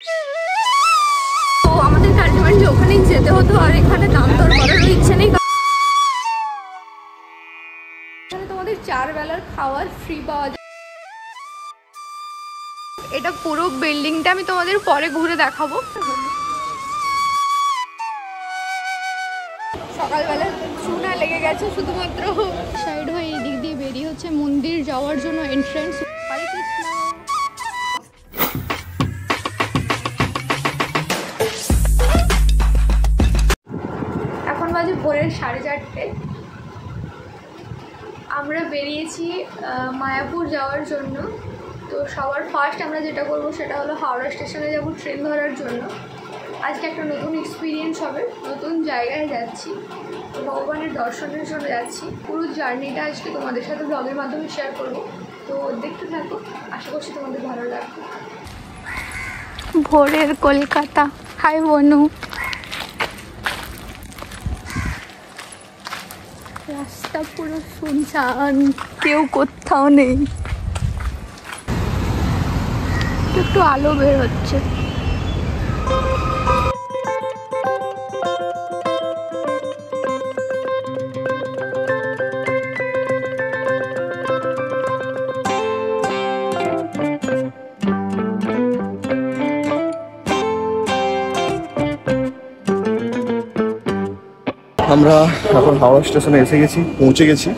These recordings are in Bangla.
তো আমাদের আলটিমেটলি ওখানেই যেতে হতো, আর এখানে দাম দর করারও ইচ্ছে নেই। এখানে তোমাদের 4 বেলার খাওয়ার ফ্রি পাওয়া যায়। এটা পুরো বিল্ডিংটা আমি তোমাদের পরে ঘুরে দেখাবো। সকালবেলা চুনা লেগে গেছে শুধুমাত্র। সাইড হয়ে এই দিক দিয়ে বেরিয়ে হচ্ছে মন্দির যাওয়ার জন্য এন্ট্রান্স। হরে কৃষ্ণ। এখন বাজে ভোরের 4:30। আমরা বেরিয়েছি মায়াপুর যাওয়ার জন্য। তো সবার ফার্স্ট আমরা যেটা করব সেটা হলো হাওড়া স্টেশনে যাব ট্রেন ধরার জন্য। আজকে একটা নতুন এক্সপিরিয়েন্স হবে, নতুন জায়গায় যাচ্ছি, ভগবানের দর্শনের জন্য যাচ্ছি। পুরো জার্নিটা আজকে তোমাদের সাথে ব্লগের মাধ্যমে শেয়ার করব। তো দেখতে থাকো, আশা করছি তোমাদের ভালো লাগবে। ভোরের কলকাতা। হাই বনু। রাস্তা পুরো শুনশান, কেউ কোথাও নেই। একটু আলো বের হচ্ছে। আমরা এখন হাওড়া স্টেশনে এসে গেছি, পৌঁছে গেছি।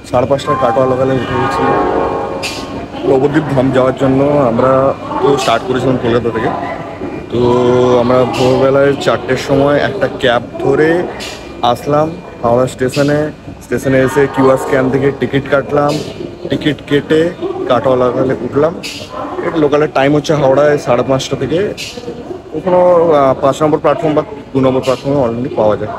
5:30 কাটোয়া লোকালে উঠে গেছি নবদ্বীপ ধাম যাওয়ার জন্য। আমরা তো স্টার্ট করেছিলাম কলকাতা থেকে। তো আমরা ভোরবেলায় 4টের সময় একটা ক্যাব ধরে আসলাম হাওড়া স্টেশনে। স্টেশনে এসে কিউআর স্ক্যান থেকে টিকিট কাটলাম, টিকিট কেটে কাটোয়া লোকালে উঠলাম। লোকালের টাইম হচ্ছে হাওড়ায় 5:30 থেকে। ওখানে 5 নম্বর প্ল্যাটফর্ম বা 2 নম্বর প্ল্যাটফর্মে অলরেডি পাওয়া যায়।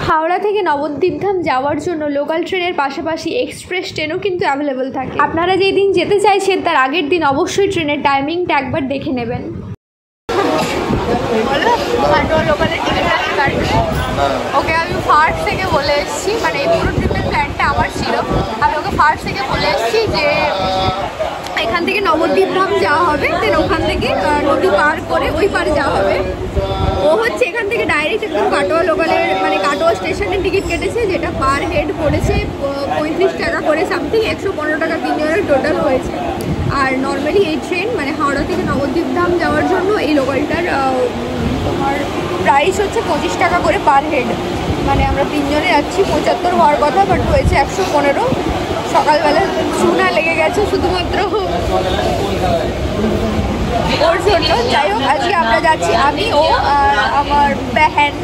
হাওড়া থেকে নবদ্বীপ ধাম যাওয়ার জন্য লোকাল ট্রেনের পাশাপাশি এক্সপ্রেস ট্রেনও কিন্তু অ্যাভেলেবেল থাকে। আপনারা যেই দিন যেতে চাইছেন তার আগের দিন অবশ্যই ট্রেনের টাইমিংটা একবার দেখে নেবেন। ওকে আমি ফার্স্ট থেকে বলে এসেছি, মানে এই পুরো ট্রিপের প্ল্যানটা আমার ছিল। আমি ওকে ফার্স্ট থেকে বলে এসেছি যে এখান থেকে নবদ্বীপ ধাম যাওয়া হবে, দেন ওখান থেকে নদী পার করে ওই পারে যাওয়া হবে। ও হচ্ছে এখান থেকে ডাইরেক্ট একদম কাটোয়া লোকালের মানে কাটোয়া স্টেশনের টিকিট কেটেছে, যেটা পার হেড পড়েছে 35 টাকা করে সামথিং, 115 টাকা তিনজনের টোটাল হয়েছে। আর নর্মালি এই ট্রেন মানে হাওড়া থেকে নবদ্বীপ ধাম যাওয়ার জন্য এই লোকালটার তোমার প্রাইস হচ্ছে 25 টাকা করে পার হেড। মানে আমরা 3 জনে যাচ্ছি, 75 হওয়ার কথা, বাট হয়েছে 115। সকালবেলা চুনা লেগে গেছে শুধুমাত্র ওর জন্য। যাই হোক, আজকে আমরা যাচ্ছি আমি, ও আর আমার বেহেন।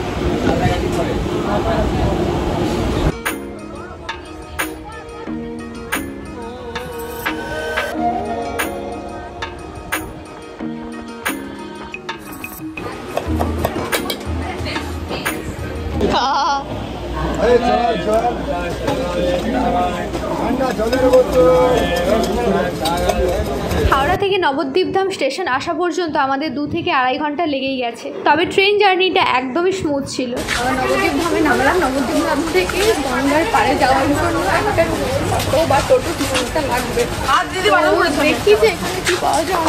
হাওড়া থেকে নবদ্বীপ ধাম স্টেশন আসা পর্যন্ত আমাদের 2 থেকে 2.5 ঘন্টা লেগেই গেছে। তবে ট্রেন জার্নিটা একদমই স্মুথ ছিল। নবদ্বীপ ধামে নামলাম। নবদ্বীপ ধাম থেকে গঙ্গার পাড়ে যাওয়ার জন্য একটা টোটো বা টোটো কিছুটা লাগবে। দেখি যে এখানে কি পাওয়া যায়।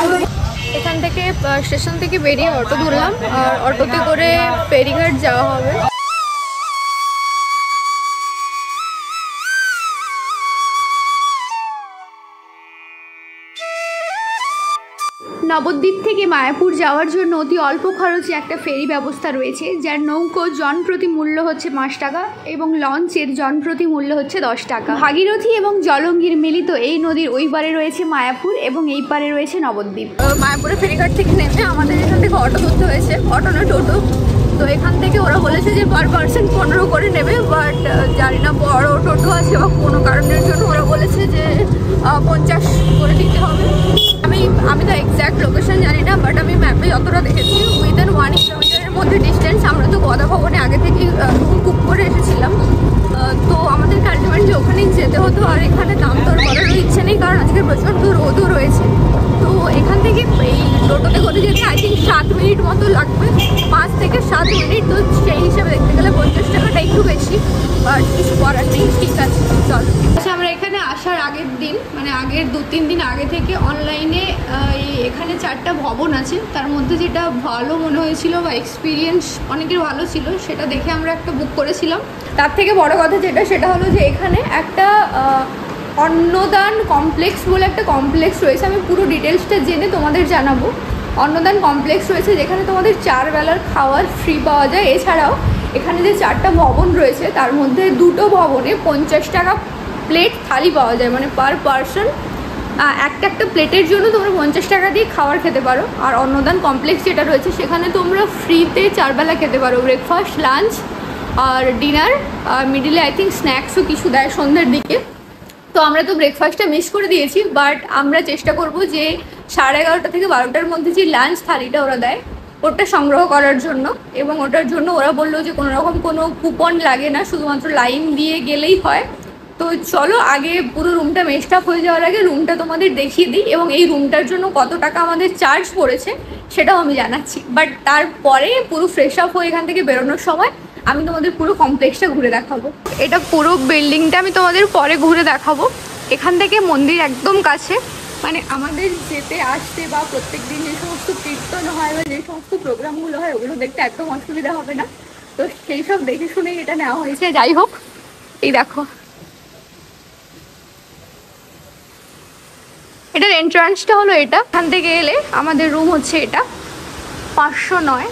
এখান থেকে স্টেশন থেকে বেরিয়ে অটো ধরলাম, আর অটোতে করে ফেরিঘাট যাওয়া হবে। নবদ্বীপ থেকে মায়াপুর যাওয়ার জন্য অতি অল্প খরচে একটা ফেরি ব্যবস্থা রয়েছে, যার নৌকো জনপ্রতি মূল্য হচ্ছে 5 টাকা এবং লঞ্চের জনপ্রতি মূল্য হচ্ছে 10 টাকা। ভাগীরথী এবং জলঙ্গির মিলিত এই নদীর ওই পারে রয়েছে মায়াপুর এবং এই পারে রয়েছে নবদ্বীপ। মায়াপুরের ফেরিঘাট থেকে নেমে আমাদের এখান থেকে অটো ধরতে হয়েছে, অটো না টোটো। তো এখান থেকে ওরা বলেছে যে পার পার্সন 15 করে নেবে, বাট জানি না বড় টোটো আছে বা কোনো কারণের জন্য ওরা বলেছে যে 50 করে দিতে হবে। আমি তো এক্স্যাক্ট লোকেশন জানি না, বাট আমি ম্যাপে যতটা দেখেছি উইদিন 1 কিলোমিটারের মধ্যে ডিস্টেন্স। আমরা তো গদা ভবনে আগে থেকে রুম বুক করে এসেছিলাম, তো আমাদেরকে আলটিমেটলি ওখানেই যেতে হতো। আর এখানে দাম দর করারও ইচ্ছে নেই, কারণ আজকে প্রচণ্ড রোদও রয়েছে। তো এখান থেকে এই টোটোতে করে যেতে আই থিঙ্ক 7 মিনিট মতো লাগবে, 5 থেকে 7 মিনিট। তো সেই হিসেবে দেখতে গেলে 50 টাকাটা একটু বেশি, বাট করার নেই, ঠিক আছে চলো। আচ্ছা, আমরা এখানে আসার আগের দিন মানে আগের 2-3 দিন আগে থেকে অনলাইনে এখানে 4টা ভবন আছে, তার মধ্যে যেটা ভালো মনে হয়েছিল বা এক্সপিরিয়েন্স অনেকের ভালো ছিল সেটা দেখে আমরা একটা বুক করেছিলাম। তার থেকে বড় কথা যেটা সেটা হলো যে এখানে একটা অন্নদান কমপ্লেক্স বলে একটা কমপ্লেক্স রয়েছে, আমি পুরো ডিটেলসটা জেনে তোমাদের জানাবো। অন্নদান কমপ্লেক্স রয়েছে যেখানে তোমাদের 4 বেলার খাওয়ার ফ্রি পাওয়া যায়। এছাড়াও এখানে যে 4টা ভবন রয়েছে তার মধ্যে 2টো ভবনে 50 টাকা প্লেট থালি পাওয়া যায়, মানে পার পারসন একটা প্লেটের জন্য তোমরা 50 টাকা দিয়ে খাবার খেতে পারো। আর অন্নদান কমপ্লেক্স যেটা রয়েছে সেখানে তোমরা ফ্রিতে 4 বেলা খেতে পারো, ব্রেকফাস্ট, লাঞ্চ আর ডিনার, মিডিলে আই থিঙ্ক স্ন্যাক্সও কিছু দেয় সন্ধ্যের দিকে। তো আমরা তো ব্রেকফাস্টটা মিস করে দিয়েছি, বাট আমরা চেষ্টা করব যে 11:30 থেকে 12টার মধ্যে যে লাঞ্চ থালিটা ওরা দেয় ওটা সংগ্রহ করার জন্য। এবং ওটার জন্য ওরা বললো যে কোনো রকম কোনো কুপন লাগে না, শুধুমাত্র লাইন দিয়ে গেলেই হয়। তো চলো আগে পুরো রুমটা মেস্ট আপ হয়ে যাওয়ার আগে রুমটা তোমাদের দেখিয়ে দিই, এবং এই রুমটার জন্য কত টাকা আমাদের চার্জ পড়েছে সেটাও আমি জানাচ্ছি। বাট তারপরে পুরো ফ্রেশ আপ হয়ে এখান থেকে বেরোনোর সময় আমি তোমাদের পুরো কমপ্লেক্সটা ঘুরে দেখাবো। এটা পুরো বিল্ডিংটা আমি তোমাদের পরে ঘুরে দেখাবো। এখান থেকে মন্দির একদম কাছে, মানে আমাদের যেতে আসতে বা প্রত্যেক দিন যে সমস্ত কীর্তন হয় বা যে সমস্ত প্রোগ্রামগুলো হয় ওগুলো দেখতে একদম অসুবিধা হবে না। তো সেই সব দেখে শুনেই এটা নেওয়া হয়েছে। যাই হোক, এই দেখো এটার এন্ট্রান্সটা হলো এটা। এখান থেকে এলে আমাদের রুম হচ্ছে এটা 509।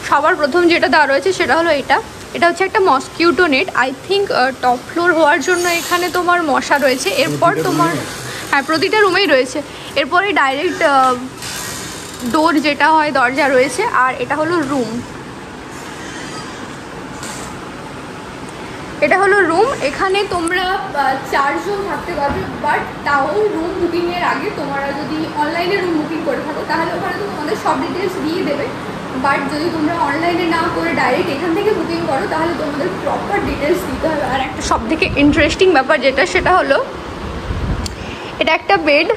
সবার প্রথম যেটা দেওয়া রয়েছে সেটা হলো এটা। এটা হচ্ছে একটা mosquito net, I think top floor হওয়ার জন্য এখানে তোমার মশা রয়েছে। এরপর তোমার হ্যাঁ প্রতিটা রুমেই রয়েছে। এরপরে ডাইরেক্ট ডোর যেটা হয় দরজা রয়েছে। আর এটা হলো রুম, এটা হলো রুম। এখানে তোমরা 4 জন থাকতে পারবে, বাট তাও রুম বুকিংয়ের আগে তোমরা যদি অনলাইনে রুম বুকিং করে থাকো তাহলে ওখানে তো তোমাদের সব ডিটেলস দিয়ে দেবে। বাট যদি তোমরা অনলাইনে না করে ডাইরেক্ট এখান থেকে বুকিং করো তাহলে তোমাদের প্রপার ডিটেলস দিতে হবে। আর একটা সব থেকে ইন্টারেস্টিং ব্যাপার যেটা সেটা হলো এটা একটা বেড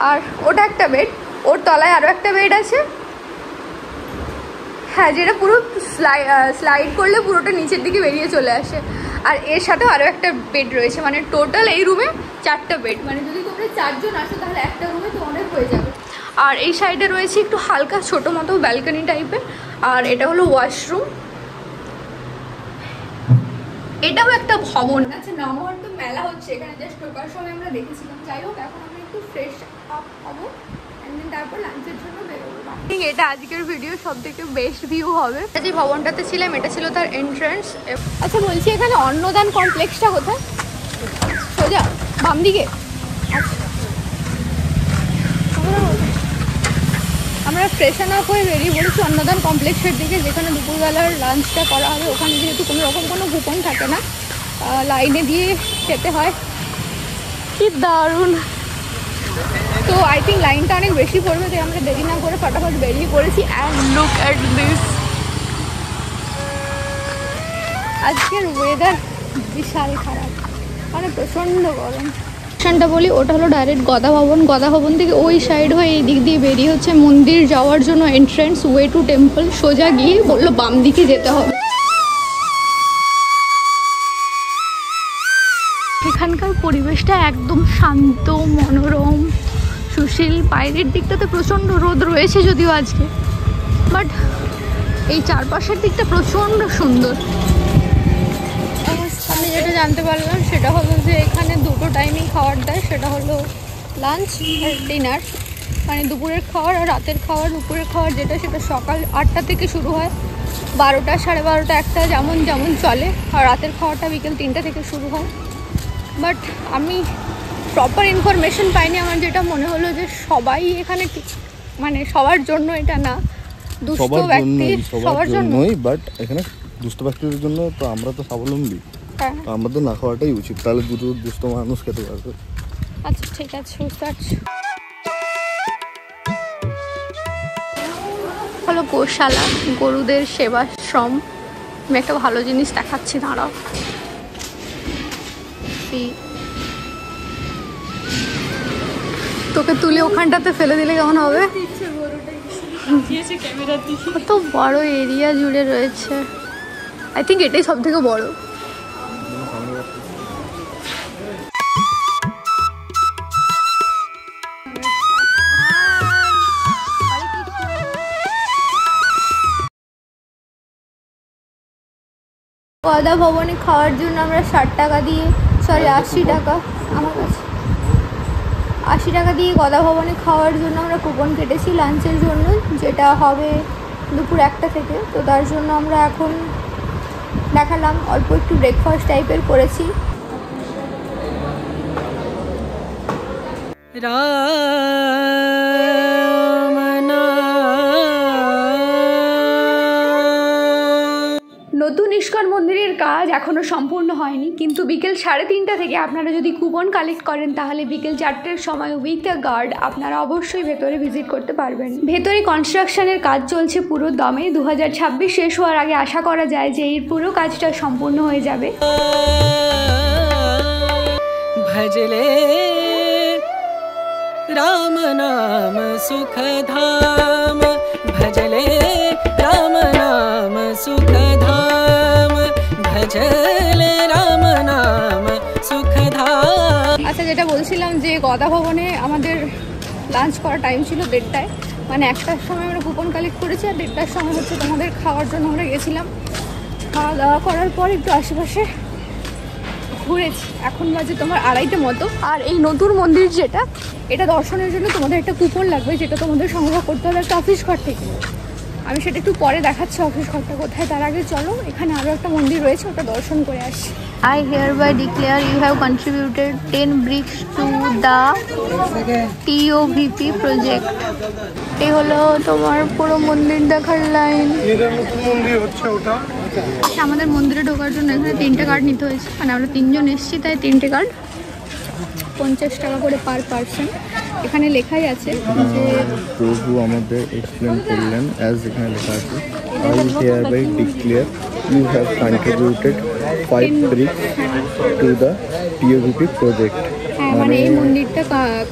আর ওটা একটা বেড, ওর তলায় আরও একটা বেড আছে। হ্যাঁ, যেটা পুরো স্লাইড করলে পুরোটা নিচের দিকে বেরিয়ে চলে আসে। আর এর সাথেও আরও একটা বেড রয়েছে, মানে টোটাল এই রুমে 4টা বেড। মানে যদি তোমরা 4 জন আসো তাহলে একটা রুমে তোমাদের হয়ে যাবে। আর এই সাইডে রয়েছে একটু হালকা ছোটো মতো ব্যালকনি টাইপের। আর এটা হলো ওয়াশরুম। এটাও একটা ভবন। আচ্ছা, নমহর তো মেলা হচ্ছে এখানে, জাস্ট ঢোকার সময় আমরা দেখেছিলাম। যাই হোক, এখন আমরা একটু ফ্রেশ আপ হবো, তারপর লাঞ্চের জন্য বেরোবো। এটা আজকের ভিডিও সব থেকে বেস্ট ভিউ হবে। যে ভবনটাতে ছিলাম এটা ছিল তার এন্ট্রান্স। আচ্ছা বলছি, এখানে অন্নদান কমপ্লেক্সটা কোথায়? সোজা বাম দিকে। আমরা ফ্রেশন আপ হয়ে বেরিয়ে পড়েছি অন্নদান কমপ্লেক্সের দিকে, যেখানে দুপুরবেলার লাঞ্চটা করা হবে। ওখানে যেহেতু কোনো রকম কোনো কুপন থাকে না, লাইনে দিয়ে খেতে হয়। কি দারুণ! তো আই থিঙ্ক লাইনটা অনেক বেশি পড়বে, তাই আমরা দেরি না করে ফটাফট বেরিয়ে পড়েছি। অ্যান্ড লুক অ্যাট দিস, আজকের ওয়েদার বিশাল খারাপ, মানে প্রচণ্ড গরম। স্টেশনটা বলি, ওটা হলো ডাইরেক্ট গদা ভবন। গদা ভবন থেকে ওই সাইড হয়ে এই দিক দিয়ে বেরিয়ে হচ্ছে মন্দির যাওয়ার জন্য এন্ট্রান্স, ওয়ে টু টেম্পল। সোজা গিয়ে বললো বাম দিকে যেতে হবে। এখানকার পরিবেশটা একদম শান্ত, মনোরম, সুশীল। বাইরের দিকটাতে প্রচণ্ড রোদ রয়েছে যদিও আজকে, বাট এই চারপাশের দিকটা প্রচণ্ড সুন্দর। আমি যেটা জানতে পারলাম সেটা হলো যে এখানে 2টো টাইমিং খাবার দেয়, সেটা হলো লাঞ্চ আর ডিনার। মানে দুপুরের খাবার আর রাতের খাবার। দুপুরের খাবার যেটা সেটা সকাল 8টা থেকে শুরু হয়, 12টা, 12:30, 1টা যেমন যেমন চলে। আর রাতের খাবারটা বিকেল 3টা থেকে শুরু হয়। বাট আমি প্রপার ইনফরমেশন পাইনি। আমার যেটা মনে হলো যে সবাই এখানে মানে সবার জন্য এটা না, দুস্থ ব্যক্তি সবার জন্যই। বাট এখানে দুস্থ ব্যক্তিদের জন্য তো আমরা তো স্বাবলম্বী, হ্যাঁ আমাদের না খাওয়াটাই উচিত, তাহলে দুটো দুস্থ মানুষ খেতে পারবে। আচ্ছা ঠিক আছে, বুঝতে পারছি। হলো গোশালা, গরুদের সেবাশ্রম। আমি একটা ভালো জিনিস দেখাচ্ছি, দাঁড়াও। তোকে তুলে ওখানটাতে ফেলে দিলে কেমন হবে? কত বড় এরিয়া জুড়ে রয়েছে। আই থিঙ্ক এটাই সব থেকে বড়। গদা ভবনে খাওয়ার জন্য আমরা 60 টাকা দিয়ে 80 টাকা আমার কাছে 80 টাকা দিয়ে গদা ভবনে খাওয়ার জন্য আমরা কুপন কেটেছি লাঞ্চের জন্য, যেটা হবে দুপুর 1টা থেকে। তো তার জন্য আমরা এখন দেখালাম অল্প একটু ব্রেকফাস্ট টাইপের করেছি। নতুন ইস্কন মন্দিরের কাজ এখনও সম্পূর্ণ হয়নি, কিন্তু বিকেল 3:30 থেকে আপনারা যদি কুপন কালেক্ট করেন তাহলে বিকেল 4টের সময় উইথ দ্য গার্ড আপনারা অবশ্যই ভেতরে ভিজিট করতে পারবেন। ভেতরে কনস্ট্রাকশনের কাজ চলছে পুরো দমে। 2026 শেষ হওয়ার আগে আশা করা যায় যে এই পুরো কাজটা সম্পূর্ণ হয়ে যাবে। ভজলে রাম নাম সুখ ধাম, ভজলে রাম নাম সুখ ধাম, ভজলে রাম নাম সুখ ধাম। আচ্ছা, যেটা বলছিলাম যে গদা ভবনে আমাদের লাঞ্চ করার টাইম ছিল 1:30টায়, মানে 1টার সময় আমরা কুপন কালেক্ট করেছি আর 1:30টার সময় হচ্ছে তোমাদের খাওয়ার জন্য আমরা গেছিলাম। খাওয়া দাওয়া করার পর একটু আশেপাশে ঘুরেছি। এখন বাজে তোমার 2:30 মতো। আর এই নতুন মন্দির যেটা, এটা দর্শনের জন্য তোমাদের একটা কুপন লাগবে, যেটা তোমাদের সংগ্রহ করতে হবে একটা অফিস ঘর থেকে। আমি সেটা একটু পরে দেখাচ্ছি অফিস ঘরটা কোথায়। তার আগে চলো, এখানে আরও একটা মন্দির রয়েছে, ওটা দর্শন করে আসি। I hereby declare you have contributed 10 bricks to the TOVP project. এই হলো তোমার পুরো মন্দির দেখার লাইন। আমাদের মন্দিরে ঢোকার জন্য এখানে 3টে কার্ড নিতে হয়েছে, মানে আমরা 3 জন এসেছি তাই 3টে কার্ড, 50 টাকা করে পার পারসন। এখানে লেখাই আছে যে প্রভু আমাদের এক্সপ্লেন করলেন, অ্যাজ এখানে লেখা আছে I hereby declare you have contributed 5 bricks to the TOVP project. হ্যাঁ, মানে এই মন্দিরটা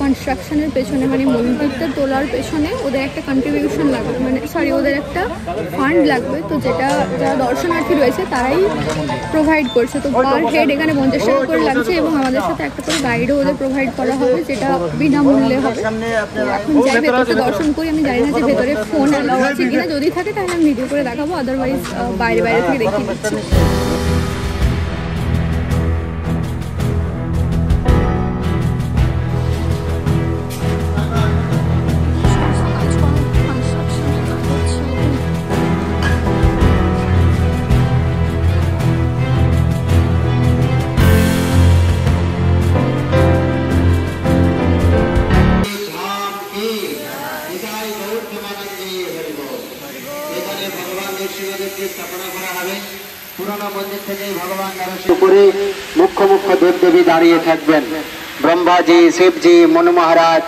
কনস্ট্রাকশনের পেছনে, মানে মন্দিরটা তোলার পেছনে ওদের একটা কন্ট্রিবিউশন লাগবে, মানে সরি ওদের একটা ফান্ড লাগবে। তো যেটা যারা দর্শনার্থী রয়েছে তারাই প্রোভাইড করছে। তো পার হেড এখানে 50 টাকা করে লাগছে এবং আমাদের সাথে একটা করে গাইডও ওদের প্রোভাইড করা হবে, যেটা বিনামূল্যে হবে। তো এখন যাই ভেতরে দর্শন করি। আমি জানি না যে ভেতরে ফোন অ্যালাউ আছে কিনা, যদি থাকে তাহলে আমি ভিডিও করে দেখাবো, আদারওয়াইজ বাইরে থেকে দেখিয়ে দিচ্ছি। পুরনো মন্দির থেকে ভগবান উপরে মুখ্য দেবদেবী দাঁড়িয়ে থাকবেন। ব্রহ্মাজি, শিবজি, মনু মহারাজ,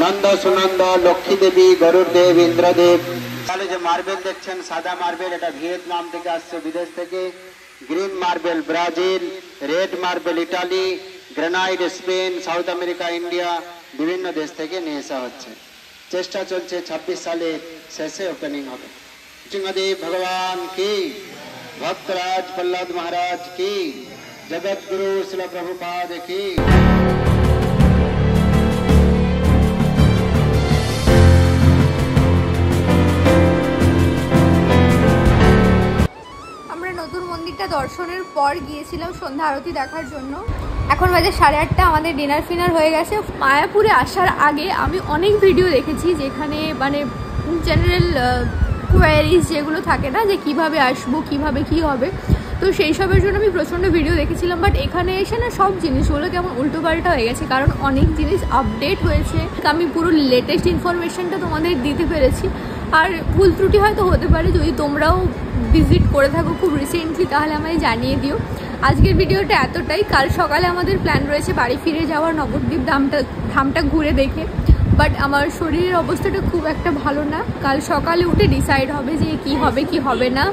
নন্দ সুনন্দ, লক্ষ্মী দেবী, গরুর দেব, ইন্দ্রদেব। তাহলে যে মার্বেল দেখছেন সাদা মার্বেল, এটা ভিয়েতনাম থেকে আসছে, বিদেশ থেকে। Green marble Brazil, red marble Italy, granite Spain, south America, India, বিভিন্ন দেশ থেকে নিয়ে আসা হচ্ছে। চেষ্টা চলছে 26 সালে শেষে ওপেনিং হবে। सिंहदेव भगवान की, भक्तराज प्रहलाद महाराज की, जगत गुरु श्रील प्रभुपाद की। আমরা নতুন মন্দিরটা দর্শনের পর গিয়েছিলাম সন্ধ্যা আরতি দেখার জন্য। এখন বাজে 8:30। আমাদের ডিনার ফিনার হয়ে গেছে। মায়াপুরে আসার আগে আমি অনেক ভিডিও দেখেছি যেখানে মানে জেনারেল কোয়ারিজ যেগুলো থাকে না, যে কিভাবে আসবো, কিভাবে কি হবে, তো সেই সবের জন্য আমি প্রচণ্ড ভিডিও দেখেছিলাম। বাট এখানে এসে না সব জিনিসগুলো কেমন উল্টোপাল্টা হয়ে গেছে, কারণ অনেক জিনিস আপডেট হয়েছে। আমি পুরো লেটেস্ট ইনফরমেশনটা তোমাদের দিতে পেরেছি। আর ভুল ত্রুটি হয়তো হতে পারে, যদি তোমরাও ভিজিট করে থাকো খুব রিসেন্টলি তাহলে আমায় জানিয়ে দিও। আজকের ভিডিওটা এতটাই। কাল সকালে আমাদের প্ল্যান রয়েছে বাড়ি ফিরে যাওয়ার, নবদ্বীপ ধামটা ঘুরে দেখে। বাট আমার শরীরের অবস্থাটা খুব একটা ভালো না। কাল সকালে উঠে ডিসাইড হবে যে কি হবে কি হবে না।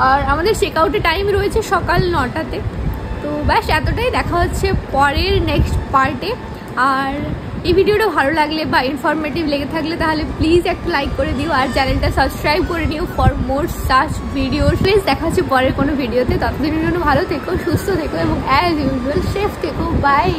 আর আমাদের চেক আউটের টাইম রয়েছে সকাল 9টাতে। তো ব্যাস এতটাই। দেখা হচ্ছে পরের নেক্সট পার্টে। আর এই ভিডিওটা ভালো লাগলে বা ইনফরমেটিভ লেগে থাকলে তাহলে প্লিজ একটা লাইক করে দিও আর চ্যানেলটা সাবস্ক্রাইব করে নিও for more such video. Please দেখা হচ্ছে পরের কোনো ভিডিওতে। ততদিনের জন্য ভালো থেকো, সুস্থ থেকো এবং অ্যাজ ইউজুয়াল সেফ থেকো। বাই।